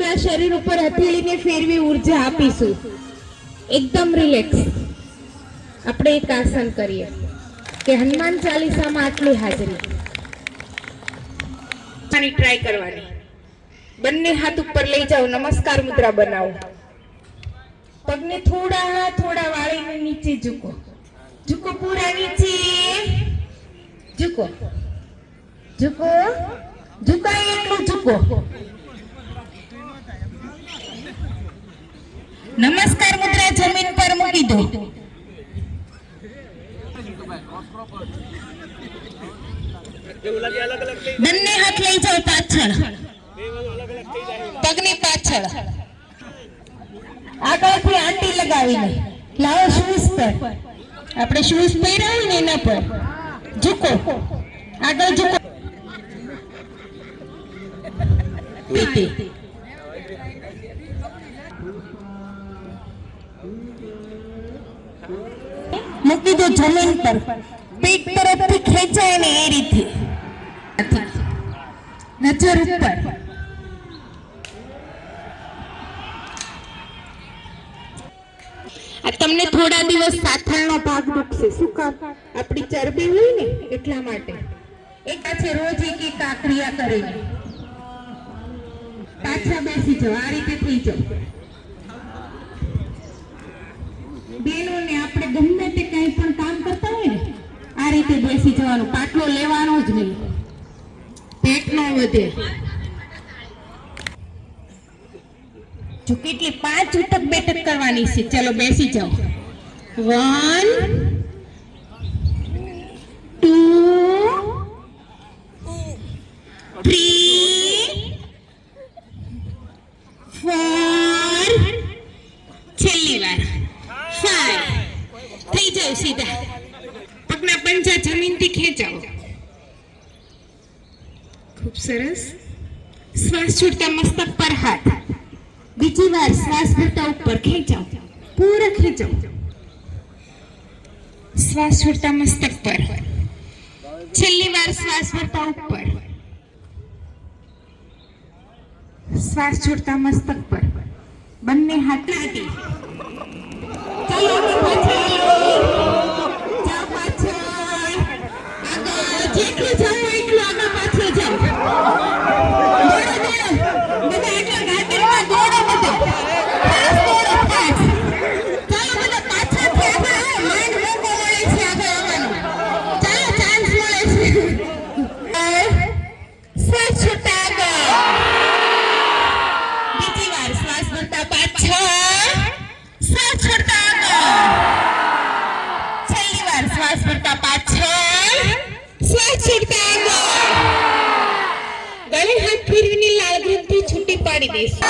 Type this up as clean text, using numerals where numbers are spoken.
આપણા શરીર ઉપર હથેળીને ફેરવી ઉર્જા આપીશું. એકદમ રિલેક્સ આપણે એક આસન કરીએ કે હનુમાન ચાલીસામાં આટલી હાજરી ટ્રાય કરવાની. બંને હાથ ઉપર લઈ જાઓ, નમસ્કાર મુદ્રા બનાવો. પગને થોડા થોડા વાળીને નીચે ઝૂકો. ઝૂકો પૂરા નીચે. ઝૂકો ઝૂકો ઝુકાય એટલું ઝૂકો. નમસ્કાર મુદ્રા જમીન પર મૂકી દો. બંને હાથ લઈ જાઓ પાછળ, પગની પાછળ. આગળથી આંટી લગાવીને લાવો શૂઝ પર. આપણે શૂઝ પહેર્યા હોય ને એના પર ઝૂકો. આગળ ઝૂકો. મૂકી દો જમીન પર. પીઠ તરફથી ખેંચાય ને એ રીતે. નજર ઉપર. તમને થોડા દિવસ સાથળનો ભાગ દુખશે. શું કામ? આપણી ચરબી હોય ને એટલા માટે. એક છે રોજ એક એક આ ક્રિયા કરીને પાછા બેસી જાઓ. આ રીતે થઈ જાઓ. બેનોને આપણે ગમે તે કંઈ પણ કામ કરતા હોય ને આ રીતે બેસી જવાનું. પાટલો લેવાનો જ નહીં, પેટ ન વધે. જો કેટલી 5 ઉઠક બેઠક કરવાની છે. ચલો બેસી જાઓ. 1 2 3 4. છેલ્લી વાર 5. થઈ જાઓ સીધા. પગના પંજા જમીનથી ખેંચાવો. ખૂબ સરસ. શ્વાસ છોડતા મસ્તક પર હાથ. બીજી વાર શ્વાસ ભરતા ઉપર ખેંચાવો. પૂરા ખેંચાવો. શ્વાસ છોડતા મસ્તક પર. છેલ્લી વાર શ્વાસ ભરતા ઉપર. શ્વાસ છોડતા મસ્તક પર. બંને હાથ લાટી. ચાલો પાછળ. જાઓ પાછળ. આગળ જેટલું જાઓ એટલું આગળ પાછળ જાઓ. શ્વાસ ભરતા પાછળ. શ્વાસ છોડતા આગળ. ગળે હાથ ફેરવીને લાળ ગ્રંથિ છૂટી પાડી દઈશું.